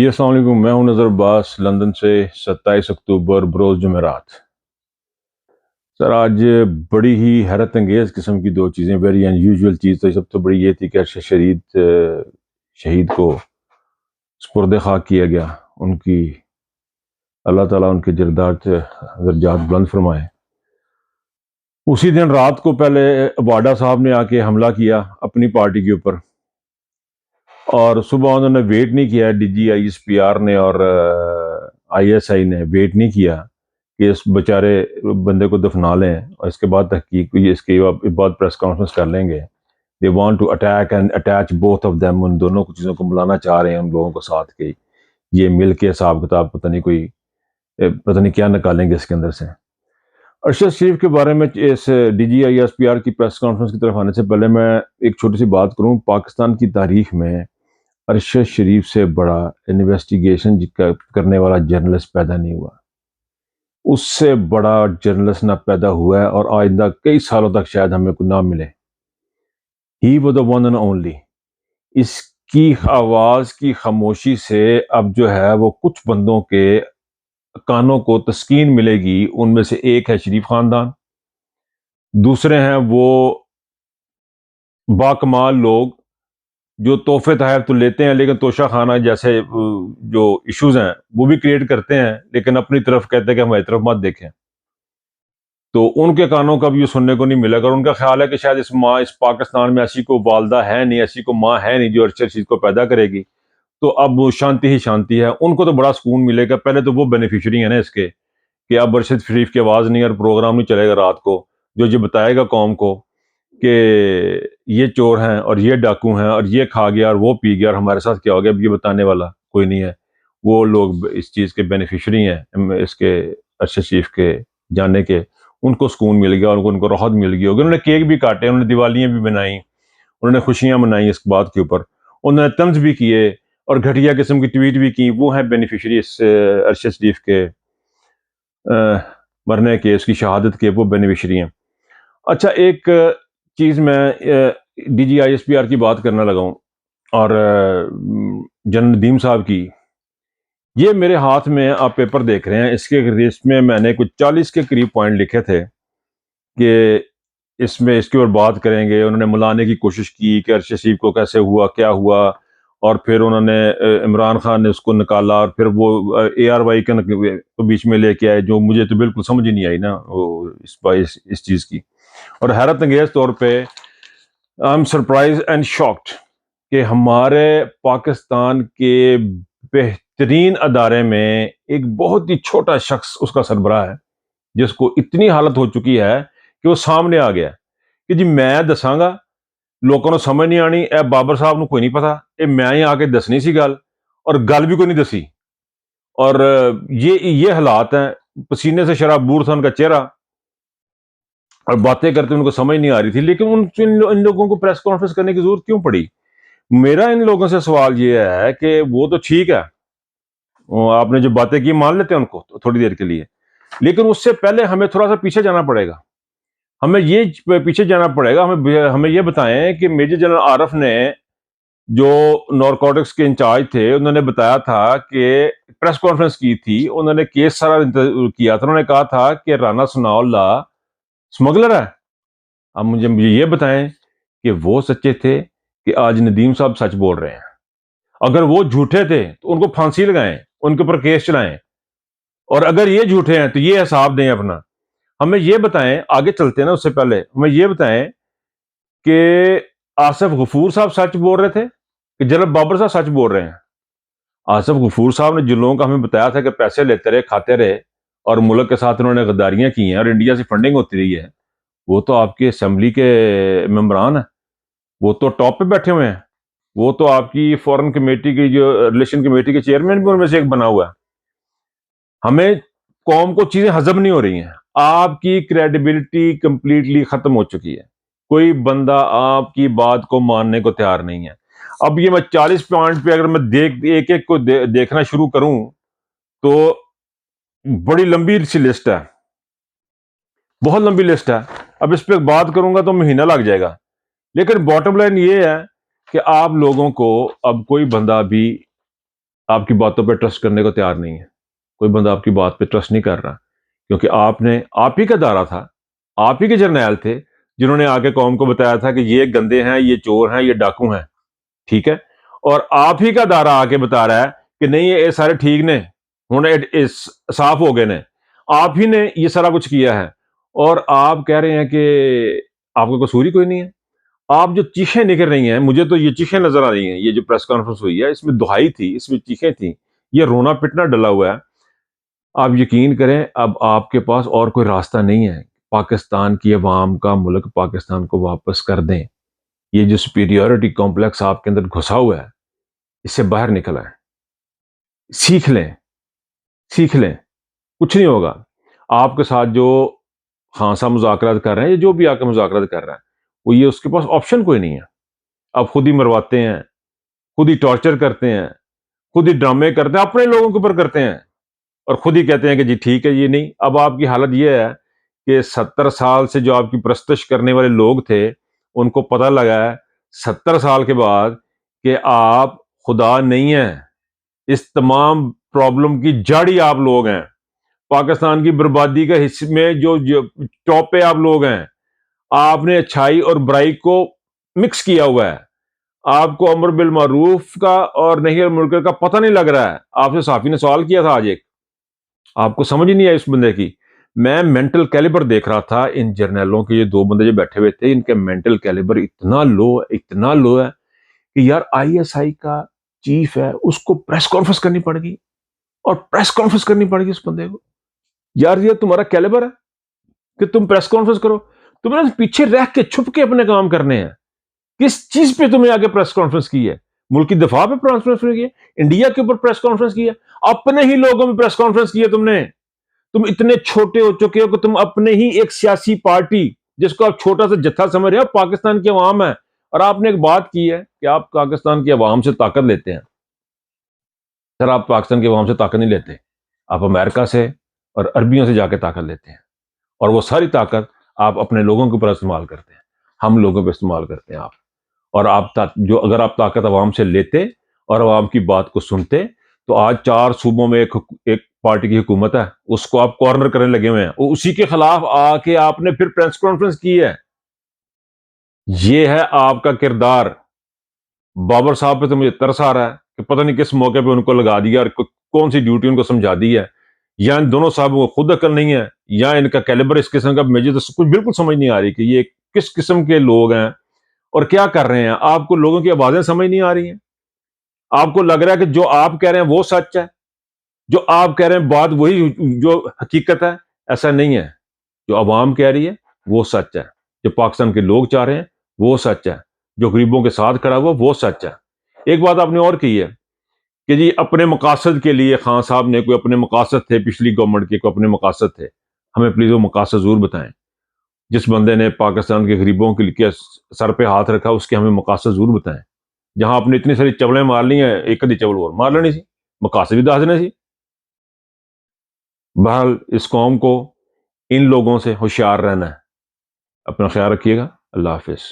جی السلام علیکم، میں ہوں نظر عباس لندن سے 27 اکتوبر بروز جمعرات۔ سر آج بڑی ہی حیرت انگیز قسم کی دو چیزیں، ویری ان یوزول چیز تو سب سے بڑی یہ تھی کہ ارشد شہید کو سپرد خاک کیا گیا۔ ان کی اللہ تعالیٰ ان کے درجات بلند فرمائے۔ اسی دن رات کو پہلے واڈا صاحب نے آ کے حملہ کیا اپنی پارٹی کے اوپر، اور صبح انہوں نے ویٹ نہیں کیا، D G I S P R نے اور آئی ایس آئی نے ویٹ نہیں کیا کہ اس بیچارے بندے کو دفنا لیں اور اس کے بعد تحقیق اس کے بعد پریس کانفرنس کر لیں گے۔ They want to attack and attach both of them, ان دونوں چیزوں کو ملانا چاہ رہے ہیں ان لوگوں کو ساتھ کے، یہ مل کے حساب کتاب پتہ نہیں کیا نکالیں گے اس کے اندر سے۔ ارشد شریف کے بارے میں اس D G I S P R کی پریس کانفرنس کی طرف آنے سے پہلے میں ایک چھوٹی سی بات کروں۔ پاکستان کی تاریخ میں ارشد شریف سے بڑا انویسٹیگیشن کرنے والا جرنلسٹ پیدا نہیں ہوا، اس سے بڑا جرنلسٹ نہ پیدا ہوا ہے اور آئندہ کئی سالوں تک شاید ہمیں کو نہ ملے۔ He was the one and only۔ اس کی آواز کی خاموشی سے اب جو ہے وہ کچھ بندوں کے کانوں کو تسکین ملے گی، ان میں سے ایک ہے شریف خاندان، دوسرے ہیں وہ باکمال لوگ جو تحفے تحائف تو لیتے ہیں لیکن توشہ خانہ جیسے جو ایشوز ہیں وہ بھی کریٹ کرتے ہیں، لیکن اپنی طرف کہتے ہیں کہ ہماری طرف مت دیکھیں۔ تو ان کے کانوں کا بھی یہ سننے کو نہیں ملے گا، اور ان کا خیال ہے کہ شاید اس پاکستان میں ایسی کوئی والدہ ہے نہیں، ایسی کوئی ماں ہے نہیں جو ارشد شریف کو پیدا کرے گی، تو اب شانتی ہی شانتی ہے۔ ان کو تو بڑا سکون ملے گا، پہلے تو وہ بینیفیشری ہیں نا اس کے کہ اب ارشد شریف کی آواز نہیں اور پروگرام نہیں چلے گا رات کو جو یہ بتائے گا قوم کو کہ یہ چور ہیں اور یہ ڈاکو ہیں اور یہ کھا گیا اور وہ پی گیا اور ہمارے ساتھ کیا ہو گیا، اب یہ بتانے والا کوئی نہیں ہے۔ وہ لوگ اس چیز کے بینیفیشری ہیں، اس کے ارشد شریف کے جاننے کے، ان کو سکون مل گیا، ان کو راحت مل گئی ہوگی۔ انہوں نے کیک بھی کاٹے، انہوں نے دیوالیاں بھی بنائیں، انہوں نے خوشیاں منائی اس بات کے اوپر، انہوں نے طنز بھی کیے اور گھٹیا قسم کی ٹویٹ بھی کی۔ وہ ہیں بینیفیشری اس ارشد شریف کے مرنے کے، اس کی شہادت کے، وہ بینیفیشری ہیں۔ اچھا، ایک چیز میں D G I S P R کی بات کرنا لگا ہوں اور جنرل ندیم صاحب کی۔ یہ میرے ہاتھ میں آپ پیپر دیکھ رہے ہیں، اس کے ریس میں میں نے کچھ 40 کے قریب پوائنٹ لکھے تھے کہ اس میں اس کے اوپر بات کریں گے۔ انہوں نے ملانے کی کوشش کی کہ ارشد شریف کو کیسے ہوا، کیا ہوا، اور پھر انہوں نے عمران خان نے اس کو نکالا اور پھر وہ اے آر وائی کے بیچ میں لے کے آئے، جو مجھے تو بالکل سمجھ ہی نہیں آئی نا اس چیز کی۔ اور حیرت انگیز طور پہ I am surprise and shocked کہ ہمارے پاکستان کے بہترین ادارے میں ایک بہت ہی چھوٹا شخص اس کا سربراہ ہے، جس کو اتنی حالت ہو چکی ہے کہ وہ سامنے آ گیا کہ جی میں دساں گا، لوگوں نے سمجھ نہیں آنی، اے بابر صاحب نو کوئی نہیں پتا، اے میں ہی آ کے دسنی سی گل، اور گل بھی کوئی نہیں دسی۔ اور یہ حالات ہیں، پسینے سے شرابور تھا ان کا چہرہ، اور باتیں کرتے ان کو سمجھ نہیں آ رہی تھی، لیکن ان لوگوں کو پریس کانفرنس کرنے کی ضرورت کیوں پڑی؟ میرا ان لوگوں سے سوال یہ ہے کہ وہ تو ٹھیک ہے، آپ نے جو باتیں کی مان لیتے ہیں ان کو تھوڑی دیر کے لیے، لیکن اس سے پہلے ہمیں تھوڑا سا پیچھے جانا پڑے گا، ہمیں یہ بتائیں کہ میجر جنرل عارف نے جو نارکوٹکس کے انچارج تھے، انہوں نے بتایا تھا کہ پریس کانفرنس کی تھی، انہوں نے کیس سارا کیا تھا، انہوں نے کہا تھا کہ رانا ثناء اللہ سمگلر ہے۔ اب مجھے یہ بتائیں کہ وہ سچے تھے کہ آج ندیم صاحب سچ بول رہے ہیں؟ اگر وہ جھوٹے تھے تو ان کو پھانسی لگائیں، ان کے اوپر کیس چلائیں، اور اگر یہ جھوٹے ہیں تو یہ حساب دیں اپنا۔ ہمیں یہ بتائیں، آگے چلتے ہیں نا، اس سے پہلے ہمیں یہ بتائیں کہ آصف غفور صاحب سچ بول رہے تھے کہ جنرل بابر صاحب سچ بول رہے ہیں؟ آصف غفور صاحب نے جن لوگوں کا ہمیں بتایا تھا کہ پیسے لیتے رہے، کھاتے رہے، اور ملک کے ساتھ انہوں نے غداریاں کی ہیں اور انڈیا سے فنڈنگ ہوتی رہی ہے، وہ تو آپ کے اسمبلی کے ممبران ہیں، وہ تو ٹاپ پہ بیٹھے ہوئے ہیں، وہ تو آپ کی فورن کمیٹی کی جو ریلیشن کمیٹی کے چیئرمین بھی ان میں سے ایک بنا ہوا ہے۔ ہمیں قوم کو چیزیں ہضم نہیں ہو رہی ہیں، آپ کی کریڈیبلٹی کمپلیٹلی ختم ہو چکی ہے، کوئی بندہ آپ کی بات کو ماننے کو تیار نہیں ہے۔ اب یہ میں 40 پوائنٹ پہ اگر میں ایک ایک کو دیکھنا شروع کروں تو بڑی لمبی سی لسٹ ہے، بہت لمبی لسٹ ہے۔ اب اس پہ بات کروں گا تو مہینہ لگ جائے گا، لیکن باٹم لائن یہ ہے کہ آپ لوگوں کو اب کوئی بندہ بھی آپ کی باتوں پہ ٹرسٹ کرنے کو تیار نہیں ہے. کوئی بندہ آپ کی بات پہ ٹرسٹ نہیں کر رہا، کیونکہ آپ ہی کا دارہ تھا، آپ ہی کے جرنیل تھے جنہوں نے آگے قوم کو بتایا تھا کہ یہ گندے ہیں، یہ چور ہیں، یہ ڈاکو ہیں. ٹھیک ہے، اور آپ ہی کا دارہ آ کے بتا رہا ہے کہ نہیں یہ سارے ٹھیک نے، صاف ہو گئے نے. آپ ہی نے یہ سارا کچھ کیا ہے، اور آپ کہہ رہے ہیں کہ آپ کا قصور ہی کوئی نہیں ہے. آپ جو چیخیں نکل رہی ہیں، مجھے تو یہ چیخیں نظر آ رہی ہیں، یہ جو پریس کانفرنس ہوئی ہے اس میں دہائی تھی، اس میں چیخیں تھیں، یہ رونا پٹنا ڈلا ہوا ہے. آپ یقین کریں اب آپ کے پاس اور کوئی راستہ نہیں ہے. پاکستان کی عوام کا ملک پاکستان کو واپس کر دیں. یہ جو سپیریورٹی کمپلیکس آپ کے اندر گھسا ہوا ہے، اس سے باہر نکل آئے، سیکھ لیں، سیکھ لیں. کچھ نہیں ہوگا. آپ کے ساتھ جو خان صاحب مذاکرات کر رہے ہیں، یا جو بھی آ کے مذاکرات کر رہا ہے، وہ یہ اس کے پاس آپشن کوئی نہیں ہے. آپ خود ہی مرواتے ہیں، خود ہی ٹارچر کرتے ہیں، خود ہی ڈرامے کرتے ہیں، اپنے لوگوں کے اوپر کرتے ہیں، اور خود ہی کہتے ہیں کہ جی ٹھیک ہے. یہ نہیں، اب آپ کی حالت یہ ہے کہ 70 سال سے جو آپ کی پرستش کرنے والے لوگ تھے ان کو پتہ لگا ہے 70 سال کے بعد کہ آپ خدا نہیں ہیں. اس تمام پرابلم کی جڑ آپ لوگ ہیں. پاکستان کی بربادی کا حصے میں جو ٹاپ پہ آپ لوگ ہیں. آپ نے اچھائی اور برائی کو مکس کیا ہوا ہے. آپ کو امر بالمعروف کا اور نہی عن المنکر کا پتہ نہیں لگ رہا ہے. آپ سے صحافی نے سوال کیا تھا آج، ایک آپ کو سمجھ ہی نہیں آئی اس بندے کی. میں مینٹل کیلیبر دیکھ رہا تھا ان جرنیلوں کے، یہ دو بندے جو بیٹھے ہوئے تھے، ان کے مینٹل کیلیبر اتنا لو ہے کہ یار آئی ایس آئی کا چیف ہے، اس کو پریس کانفرنس کرنی پڑ گئی، اور پریس کانفرنس کرنی پڑ گئی اس بندے کو. یار یہ تمہارا کیلیبر ہے کہ تم پریس کانفرنس کرو؟ تمہیں پیچھے رہ کے چھپ کے اپنے کام کرنے ہیں. کس چیز پہ تمہیں آگے پریس کانفرنس کی ہے؟ ملک کی دفاع پہ پریس کانفرنس کی ہے؟ انڈیا کے اوپر پریس کانفرنس کی ہے؟ اپنے ہی لوگوں میں پریس کانفرنس کی ہے تم نے. تم اتنے چھوٹے ہو چکے ہو کہ تم اپنے ہی ایک سیاسی پارٹی جس کو آپ چھوٹا سا جتھا سمجھ رہے ہو پاکستان کی عوام ہے، اور آپ نے ایک بات کی ہے کہ آپ پاکستان کی عوام سے طاقت لیتے ہیں. سر آپ پاکستان کی عوام سے طاقت نہیں لیتے، آپ امریکہ سے اور عربیوں سے جا کے طاقت لیتے ہیں، اور وہ ساری طاقت آپ اپنے لوگوں کے اوپر استعمال کرتے ہیں، ہم لوگوں پہ استعمال کرتے ہیں آپ. اور اگر آپ طاقت عوام سے لیتے اور عوام کی بات کو سنتے تو آج 4 صوبوں میں ایک پارٹی کی حکومت ہے، اس کو آپ کارنر کرنے لگے ہوئے ہیں. اسی کے خلاف آ کے آپ نے پھر پریس کانفرنس کی ہے. یہ ہے آپ کا کردار. بابر صاحب پہ تو مجھے ترس آ رہا ہے کہ پتہ نہیں کس موقع پہ ان کو لگا دیا اور کون سی ڈیوٹی ان کو سمجھا دی ہے. یا ان دونوں صاحبوں کو خود عقل نہیں ہے، یا ان کا کیلیبر اس قسم کا. مجھے تو کچھ بالکل سمجھ نہیں آ رہی کہ یہ کس قسم کے لوگ ہیں اور کیا کر رہے ہیں. آپ کو لوگوں کی آوازیں سمجھ نہیں آ رہی ہیں. آپ کو لگ رہا ہے کہ جو آپ کہہ رہے ہیں وہ سچ ہے، جو آپ کہہ رہے ہیں بات وہی جو حقیقت ہے. ایسا نہیں ہے. جو عوام کہہ رہی ہے وہ سچ ہے، جو پاکستان کے لوگ چاہ رہے ہیں وہ سچ ہے، جو غریبوں کے ساتھ کھڑا ہوا وہ سچ ہے. ایک بات آپ نے اور کی ہے کہ جی اپنے مقاصد کے لیے خان صاحب نے کوئی اپنے مقاصد تھے، پچھلی گورنمنٹ کے کوئی اپنے مقاصد تھے. ہمیں پلیز وہ مقاصد ضرور بتائیں. جس بندے نے پاکستان کے غریبوں کے لیے سر پہ ہاتھ رکھا اس کے ہمیں مقاصد ضرور بتائیں. جہاں آپ نے اتنی ساری چولیں مار لی ہیں، ایک ادھی چول اور مار لینی سی، مقاصد بھی دس دینے سی. بہرحال اس قوم کو ان لوگوں سے ہوشیار رہنا ہے. اپنا خیال رکھیے گا. اللہ حافظ.